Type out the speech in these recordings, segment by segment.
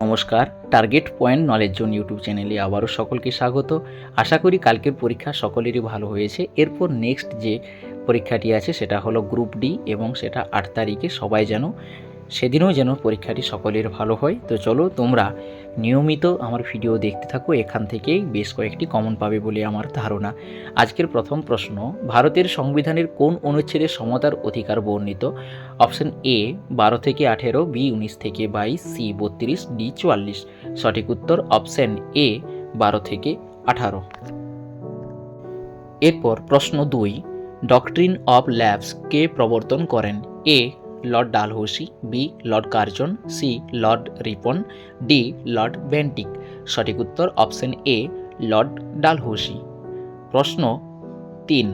নমস্কার, target point knowledge zone YouTube চ্যানেলে আবারও সকলকে স্বাগত। আশা করি কালকের পরীক্ষা সকলেরই ভালো হয়েছে। এরপর নেক্সট যে পরীক্ষাটি আছে সেটা হলো গ্রুপ ডি এবং সেটা 8 তারিখে। সবাই যেন সেদিনও যেন পরীক্ষাটি সকলের ভালো হয়। তো চলো তোমরা নিয়মিত আমার ভিডিও দেখতে থাকো, এখান থেকেই বেশ কয়েকটি কমন পাবে বলে আমার ধারণা। আজকের প্রথম প্রশ্ন, ভারতের সংবিধানের কোন অনুচ্ছেদে সমতার অধিকার বর্ণিত? অপশন এ 12 থেকে 18, বি 19 থেকে 22, সি 32, ডি 44। সঠিক উত্তর অপশন এ 12 থেকে 18। এরপর প্রশ্ন 2, ডক্ট্রিন অফ ল্যাবস কে প্রবর্তন করেন? A lord Dalhousie, B lord Curzon, C lord Ripon, D lord Bentinck. সঠিক উত্তর অপশন এ লর্ড ডালহৌসি। প্রশ্ন 3,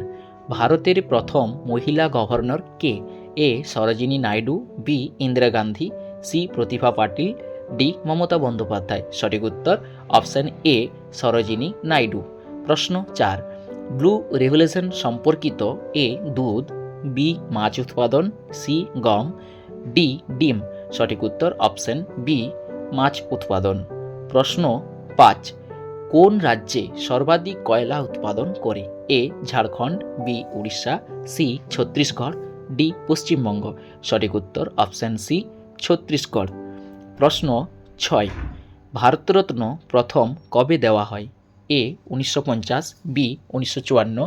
ভারতের প্রথম মহিলা গভর্নর কে? এ সরোজিনী নাইডু, বি ইন্দিরা গান্ধী, সি প্রতিভা পাটিল, ডি মমতা বন্দ্যোপাধ্যায়। সঠিক উত্তর অপশন এ সরোজিনী নাইডু। প্রশ্ন 4, ব্লু রেভলিউশন সম্পর্কিত? এ দুধ, বি মাছ উৎপাদন, সি গম, ডি ডিম। সঠিক উত্তর অপশন বি মাছ উৎপাদন। প্রশ্ন 5, কোন রাজ্যে সর্বাধিক কয়লা উৎপাদন করে? A Jharkhand, B Orissa, C Chhattisgarh, D Paschimbanga. সঠিক উত্তর অপশন সি ছত্তিশগড়। প্রশ্ন 6, ভারতরত্ন প্রথম কবে দেওয়া হয়? এ 1950, বি 1954,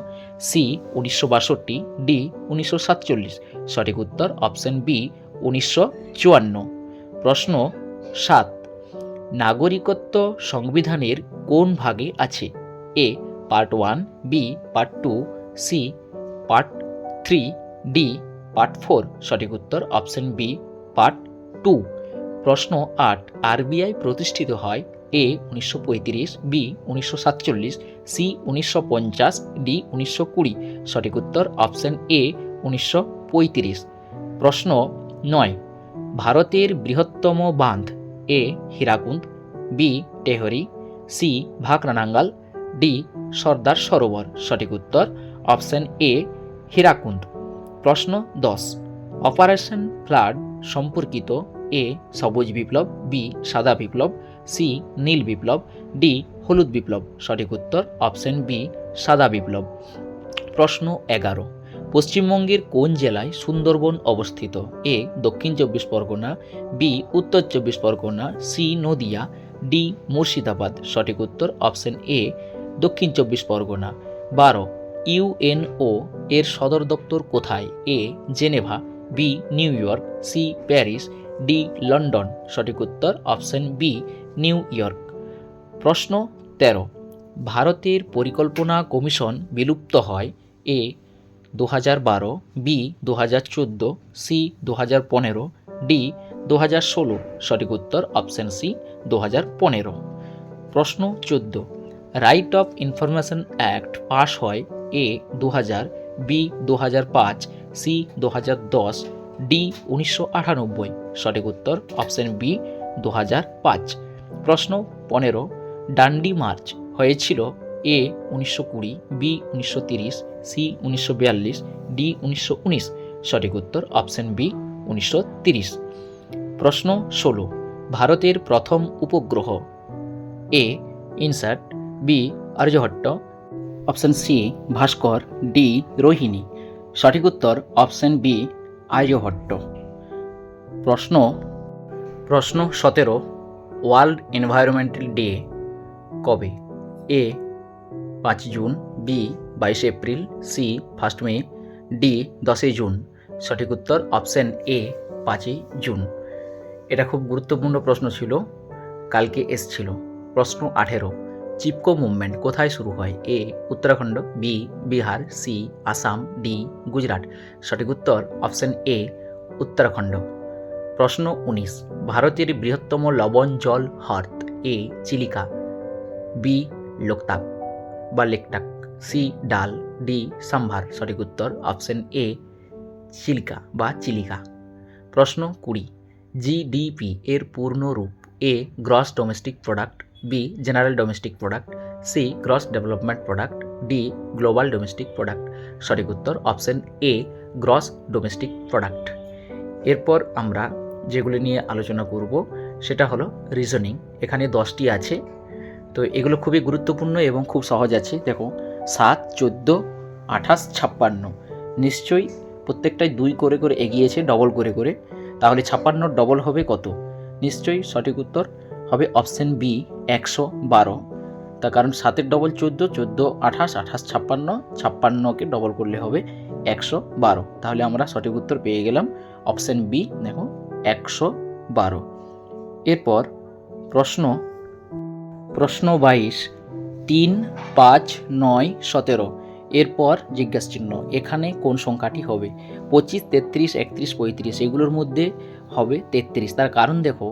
সি 1962, ডি 1947। সঠিক উত্তর অপশন বি 1954। প্রশ্ন 7, নাগরিকত্ব সংবিধানের কোন ভাগে আছে? A part 1, B part 2, C part 3, D part 4। সঠিক উত্তর অপশন বি পার্ট 2। প্রশ্ন 8, আরবিআই প্রতিষ্ঠিত হয়? এ 1935, বি 1947, সি 1950, ডি 1920। সঠিক উত্তর অপশন এ 1935। প্রশ্ন 9, ভারতের বৃহত্তম বাঁধ? A Hirakud, B Tehri, C Bhakra Nangal, D Sardar Sarovar. সঠিক উত্তর অপশন এ হীরাকুন্দ। প্রশ্ন 10, অপারেশন ফ্লাড সম্পর্কিত? এ সবুজ বিপ্লব, বি সাদা বিপ্লব, সি নীল বিপ্লব, ডি হলুদ বিপ্লব। সঠিক উত্তর অপশন বি সাদা বিপ্লব। প্রশ্ন 11, পশ্চিমবঙ্গের কোন জেলায় সুন্দরবন অবস্থিত? এ দক্ষিণ 24 পরগনা, বি উত্তর 24 পরগনা, সি নদিয়া, ডি মুর্শিদাবাদ। সঠিক উত্তর অপশন এ দক্ষিণ 24 পরগনা। 12, ইউএনও এর সদর দপ্তর কোথায়? A Geneva, B New York, C Paris, D London. সঠিক উত্তর অপশন বি নিউ ইয়র্ক। প্রশ্ন 13, ভারতের পরিকল্পনা কমিশন বিলুপ্ত হয়? এ 2012, বি 2014, সি 2015, ডি 2016। সঠিক উত্তর অপশন সি 2015। প্রশ্ন 14, right of information act pass হয়? এ 2000, বি 2005, সি 2010, ডি 1998। সঠিক উত্তর অপশন বি 2005। প্রশ্ন 15, ডান্ডি মার্চ হয়েছিল? এ 1920, বি 1930, সি 1942, ডি 1919। সঠিক উত্তর অপশন বি 1930। প্রশ্ন 16, ভারতের প্রথম উপগ্রহ? A INSAT, B Aryabhata, option C Bhaskara, D Rohini. সঠিক উত্তর অপশন বি আর্যভট্ট। প্রশ্ন 17, ওয়ার্ল্ড এনভায়রনমেন্টাল ডে কবে? এ 5 জুন, বি 22 এপ্রিল, সি 1 মে, ডি 10 জুন। সঠিক উত্তর অপশন এ 5 জুন। এটা খুব গুরুত্বপূর্ণ প্রশ্ন ছিল, কালকে এসছিল। প্রশ্ন 18, চিপকো মুভমেন্ট কোথায় শুরু হয়? A Uttarakhand, B Bihar, C Assam, D Gujarat. সঠিক উত্তর অপশন এ উত্তরাখণ্ড। প্রশ্ন 19, ভারতের বৃহত্তম লবণ জল হ্রদ? এ চিলিকা, বি লোকতাক বা লেকটাক, সি ডাল, ডি সাম্ভার। সঠিক উত্তর অপশন এ চিলিকা বা চিলিকা। প্রশ্ন 20, জিডিপি এর পূর্ণ রূপ? A gross domestic product, B general domestic product, C gross development product, D global domestic product. সঠিক উত্তর option A gross domestic product. এরপর আমরা যেগুলি নিয়ে আলোচনা করব সেটা হলো রিজনিং। এখানে 10টি আছে, তো এগুলো খুবই গুরুত্বপূর্ণ এবং খুব সহজ আছে। দেখো 7, 14, 28, 56, নিশ্চয়ই প্রত্যেকটাই 2 করে করে এগিয়েছে, ডবল করে করে। তাহলে 56 ডবল হবে কত? নিশ্চয়ই সঠিক উত্তর হবে অপশন বি 112। তার কারণ 7-এর ডবল 14, 14, 28, 28, 56, 56কে ডবল করলে হবে 112। তাহলে আমরা সঠিক উত্তর পেয়ে গেলাম অপশন বি, দেখো 112। এরপর প্রশ্ন 22, 3, 5, 9, 17। এরপর জিজ্ঞাসা চিহ্ন, এখানে কোন সংখ্যাটি হবে? 25, 33, 31, 35, এগুলোর মধ্যে হবে 33। তার কারণ দেখো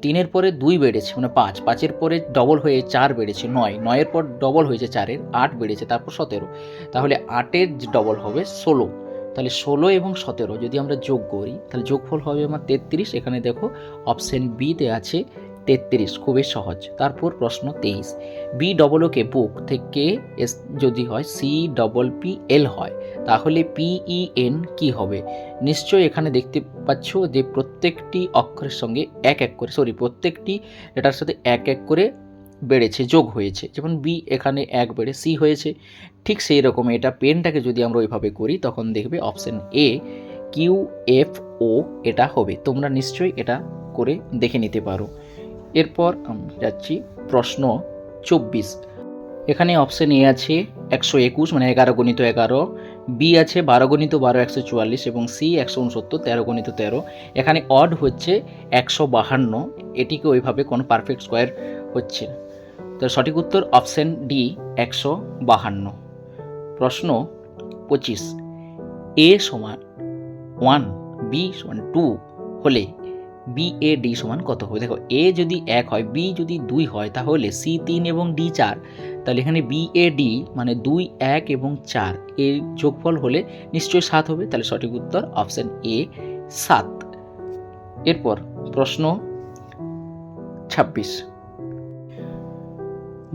3-এর পরে 2 বেড়েছে মানে 5, 5-এর পরে ডবল হয়ে 4 বেড়েছে 9, 9-এর পর ডবল হয়েছে 4-এর 8 বেড়েছে, তারপর 17। তাহলে 8-এর ডবল হবে 16। তাহলে 16 এবং 17 যদি আমরা যোগ করি তাহলে যোগফল হবে আমার 33। এখানে দেখো অপশন বিতে আছে 33, খুবই সহজ। তারপর প্রশ্ন 23, বি ডবল ওকে বুক থেকে এস যদি হয়, সি ডবল পি এল হয়, তাহলে PEN কি হবে? নিশ্চয়ই এখানে দেখতে পাচ্ছ যে প্রত্যেকটি অক্ষরের সঙ্গে এক এক করে, প্রত্যেকটি লেটার সাথে এক এক করে বেড়েছে, যোগ হয়েছে। যেমন বি এখানে 1 বেড়ে সি হয়েছে, ঠিক সেই রকম এটা পেনটাকে যদি আমরা ওইভাবে করি তখন দেখবে অপশন এ QFO এটা হবে। তোমরা নিশ্চয়ই এটা করে দেখে নিতে পারো। এরপর আমরা যাচ্ছি প্রশ্ন 24। এখানে অপশন এ আছে 121 মানে 11 গুণিত 11, বি আছে 12 গুণিত 12 144 এবং সি 169 13 গুণিত 13। এখানে অড হচ্ছে 152, এটিকে ওইভাবে কোনো পারফেক্ট স্কোয়ার হচ্ছে না। তো সঠিক উত্তর অপশন ডি 152। প্রশ্ন 25, এ সমান 1 বি সমান 2 হলে BAD সমান কত হবে? দেখো এ যদি 1 হয়, বি যদি 2 হয়, তাহলে সি 3 এবং ডি 4। তাহলে এখানে BAD মানে 2, 1 এবং 4 এর যোগফল হলে নিশ্চয়ই 7 হবে। তাহলে সঠিক উত্তর অপশন এ 7। এরপর প্রশ্ন 26,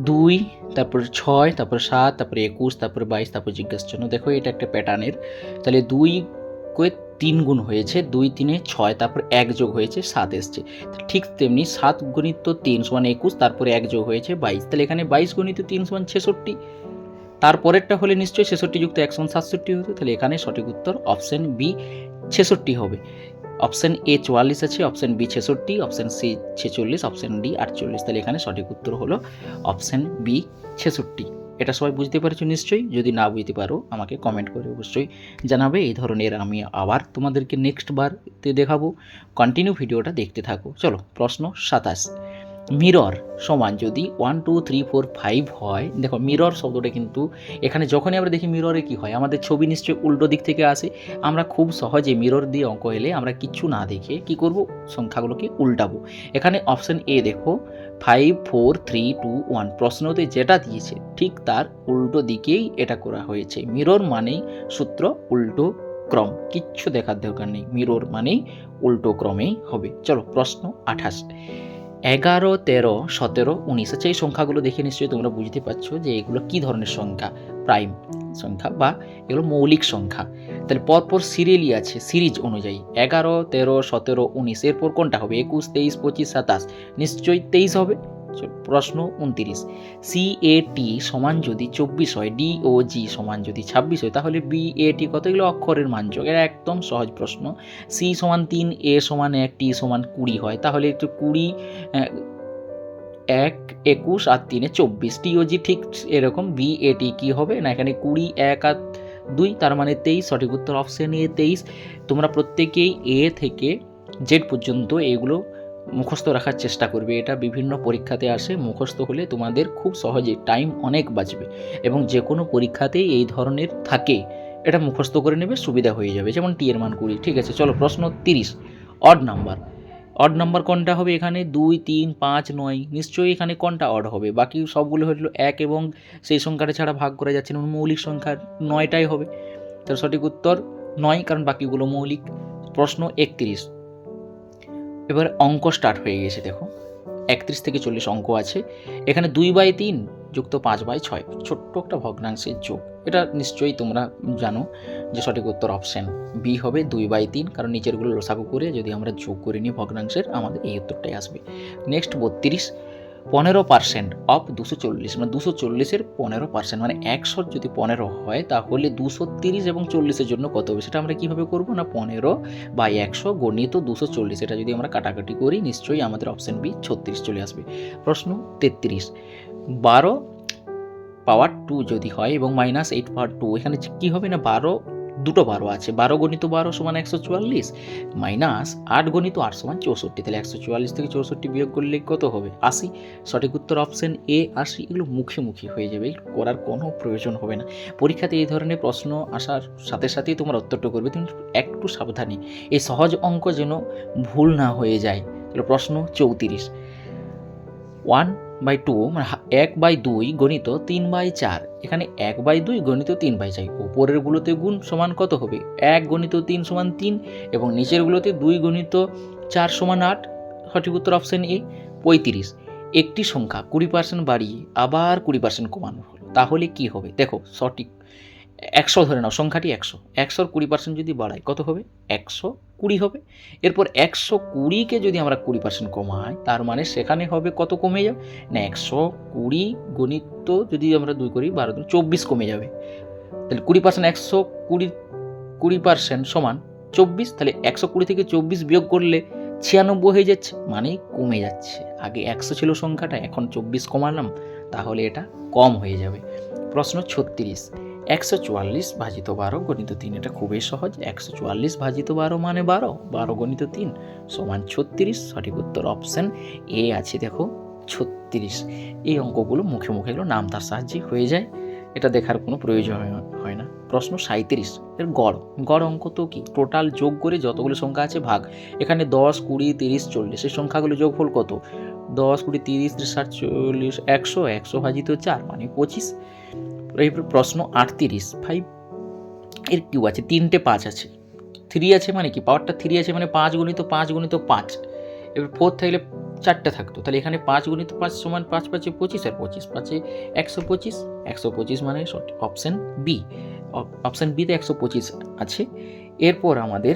2, তারপর 6, তারপর 7, তারপর 21, তারপর 22, তারপর জিজ্ঞাসা চিহ্ন। দেখো এটা একটা প্যাটার্নের। তাহলে 2 কে 3 গুণ হয়েছে, 2 3 6, তারপর 1 যোগ হয়েছে 7 এসছে। ঠিক তেমনি 7 গুণিত 3 সমান 21, তারপরে 1 যোগ হয়েছে 22। তাহলে এখানে 22 গুণিত 3 সমান 66। তারপরেরটা হলে নিশ্চয়ই 66 যুক্ত 1 সমান 67 হতো। তাহলে এখানে সঠিক উত্তর অপশন বি 66 হবে। অপশন এ 44 আছে, option B 66, option C 46, option D 48। তাহলে এখানে সঠিক উত্তর হলো অপশন বি 66। এটা সবাই বুঝতে পারছো নিশ্চয়ই? যদি না বুঝতে পারো আমাকে কমেন্ট করে অবশ্যই জানাবে। এই ধরনের আমি আবার তোমাদেরকে নেক্সট বারতে দেখাবো। কন্টিনিউ ভিডিওটা দেখতে থাকো। চলো প্রশ্ন 27, মিরর সমান যদি 1 2 3 4 5 হয়। দেখো মিরর শব্দটা কিন্তু এখানে যখনই আমরা দেখি মিররে কি হয়, আমাদের ছবি নিশ্চয়ই উল্টো দিক থেকে আসে। আমরা খুব সহজে মিরর দিয়ে অঙ্ক এলে আমরা কিচ্ছু না দেখে কি করব, সংখ্যাগুলোকে উল্টাবো। এখানে অপশন এ দেখো 5 4 3 2 1, প্রশ্নতে যেটা দিয়েছে ঠিক তার উল্টো দিকেই এটা করা হয়েছে। মিরর মানেই সূত্র উল্টো ক্রম, কিচ্ছু দেখার দরকার নেই, মিরর মানেই উল্টো ক্রমেই হবে। চলো প্রশ্ন 28, 11 13 17 19। আচ্ছা এই সংখ্যাগুলো দেখে নিশ্চয়ই তোমরা বুঝতে পারছো যে এগুলো কি ধরনের সংখ্যা, প্রাইম সংখ্যা বা এগুলো মৌলিক সংখ্যা। তাহলে পরপর সিরিয়ালি আছে, সিরিজ অনুযায়ী 11 13 17 19, এরপর কোনটা হবে? 21 23 25 27, নিশ্চয়ই 23 হবে। প্রশ্ন 29, CAT সমান যদি 24 হয়, DOG সমান যদি 26 হয়, তাহলে BAT কত? এগুলো অক্ষরের মানযোগ, এটা একদম সহজ প্রশ্ন। C সমান 3, A সমান 1, T সমান 20 হয়, তাহলে একটু 20 1 21 আর 3 24, TOG ঠিক এরকম। BAT কি হবে না, এখানে 20 1 আর 2, তার মানে 23। সঠিক উত্তর অপশন এ 23। তোমরা প্রত্যেকেই এ থেকে জেড পর্যন্ত এগুলো মুখস্থ রাখার চেষ্টা করবে। এটা বিভিন্ন পরীক্ষাতে আসে, মুখস্থ হলে তোমাদের খুব সহজে টাইম অনেক বাঁচবে এবং যে কোনো পরীক্ষাতেই এই ধরনের থাকে, এটা মুখস্থ করে নেবে, সুবিধা হয়ে যাবে। যেমন টি এর মান 20। ঠিক আছে, চলো প্রশ্ন 30, অড নাম্বার। অড নাম্বার কোনটা হবে? এখানে 2 3 5 9, নিশ্চয়ই এখানে কোনটা অড হবে? বাকি সবগুলো হলো 1 এবং সেই সংখ্যাটা ছাড়া ভাগ করা যাচ্ছে না, মৌলিক সংখ্যা 9টাই হবে। তার সঠিক উত্তর 9, কারণ বাকিগুলো মৌলিক। প্রশ্ন 31, এবার অঙ্ক স্টার্ট হয়ে গেছে। দেখো 31 থেকে 40 অঙ্ক আছে। এখানে 2/3 যুক্ত 5/6, ছোট্ট একটা ভগ্নাংশের যোগ। এটা নিশ্চয়ই তোমরা জানো যে সঠিক উত্তর অপশান বি হবে 2/3, কারণ নিচেরগুলো লসাগু করে যদি আমরা যোগ করে নিই ভগ্নাংশের, আমাদের এই উত্তরটাই আসবে। নেক্সট 32, 15% অফ 240, মানে 240-এর 15%, মানে 100 যদি 15 হয় তাহলে 230 এবং 40-এর জন্য কত হবে সেটা আমরা কীভাবে করবো না 15/100 গণিত 240, এটা যদি আমরা কাটাকাটি করি নিশ্চয়ই আমাদের অপশান বি 36 চলে আসবে। প্রশ্ন 33, 12 পাওয়ার 2 যদি হয় এবং -8 পাওয়ার 2, এখানে কী হবে না দুটো 12 আছে, 12 গণিত 12 সমান 144 মাইনাস 8 গণিত 8 সমান 64, তাহলে 144 থেকে 64 বিয়োগ করলে কত হবে 80। সঠিক উত্তর অপশান এ 80। এগুলো মুখে হয়ে যাবে, এগুলো করার কোনো প্রয়োজন হবে না। পরীক্ষাতে এই ধরনের প্রশ্ন আসার সাথে সাথেই তোমরা উত্তরটা করবে, তুমি একটু সাবধানে, এই সহজ অঙ্ক যেন ভুল না হয়ে যায়। তাহলে প্রশ্ন 34, 1/2 মানে 1/2 গণিত 3/4, এখানে 1/2 গণিত 3/4, উপরেরগুলোতে গুণ সমান কত হবে 1 গণিত 3 সমান 3 এবং নিচেরগুলোতে 2 গণিত 4 সমান 8। সঠিক উত্তর অপশান এ। 35, একটি সংখ্যা 20% বাড়িয়ে আবার 20% কমানো হলো, তাহলে কি হবে? দেখো সঠিক 100 ধরে নাও, সংখ্যাটি 100, 100-র 20% যদি বাড়াই কত হবে 120 হবে। এরপর 120-কে যদি আমরা 20% কমাই তার মানে সেখানে হবে কত কমে যাবে না 120 গণিত যদি আমরা 2 করি 12 24 কমে যাবে। তাহলে 20% 120% সমান 24, তাহলে 120 থেকে 24 বিয়োগ করলে 96 হয়ে যাচ্ছে, মানে কমে যাচ্ছে। আগে 100 ছিল সংখ্যাটা, এখন 24 কমালাম, তাহলে এটা কম হয়ে যাবে। প্রশ্ন 36, 144 ভাজিত 12 গণিত 3, এটা খুবই সহজ। 144 ভাজিত 12 মানে 12, 12 গণিত 3 সমান 36। সঠিক উত্তর অপশান এ আছে, দেখো 36। এই অঙ্কগুলো মুখে এগুলো নাম তার সাহায্যে হয়ে যায়, এটা দেখার কোনো প্রয়োজন হয় না। প্রশ্ন 37, এর গড় অঙ্ক তো কি টোটাল যোগ করে যতগুলো সংখ্যা আছে ভাগ, এখানে 10, 20, 30, 40, এই সংখ্যাগুলো যোগফল কত 10, 20, 30, 60, 40, 100, 100 ভাজিত 4 মানে 25। এরপর প্রশ্ন 38, 5 এর কিউ আছে, 3টে 5 আছে, 3 আছে মানে কি পাওয়ারটা 3 আছে মানে 5 গণিত 5 গণিত 5, এবার 4 থাকলে 4টে থাকতো, তাহলে এখানে 5 গণিত 5 সমান 5 5 25 আর 25 5 125, 125 মানে অপশান বি। অপশান বিতে 125 আছে। এরপর আমাদের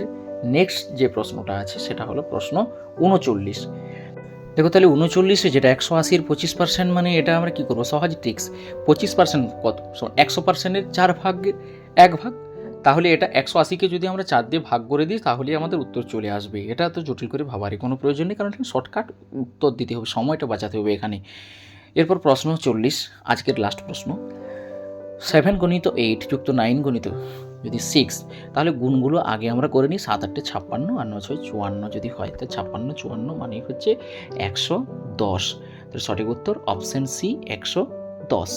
নেক্সট যে প্রশ্নটা আছে সেটা হলো প্রশ্ন 39। দেখো তাহলে 39-এ যেটা 180-এর 25% মানে এটা আমরা কী করবো সহজ ট্রিক্স, 25% কত 100%-এর 4 ভাগের 1 ভাগ, তাহলে এটা 180-কে যদি আমরা 4 দিয়ে ভাগ করে দিই তাহলে আমাদের উত্তর চলে আসবে। এটা তো জটিল করে ভাবারই কোনো প্রয়োজন নেই, কারণ এখানে শর্টকাট উত্তর দিতে হবে, সময়টা বাঁচাতে হবে এখানে। এরপর প্রশ্ন 40, আজকের লাস্ট প্রশ্ন, 7 গণিত 8 যুক্ত 9 গণিত যদি 6, তাহলে গুণগুলো আগে আমরা করে নিই, 7 8 56 আর 9 6 54 যদি হয়, তাহলে 56 54 মানে হচ্ছে 110। তাহলে সঠিক উত্তর অপশান সি 110।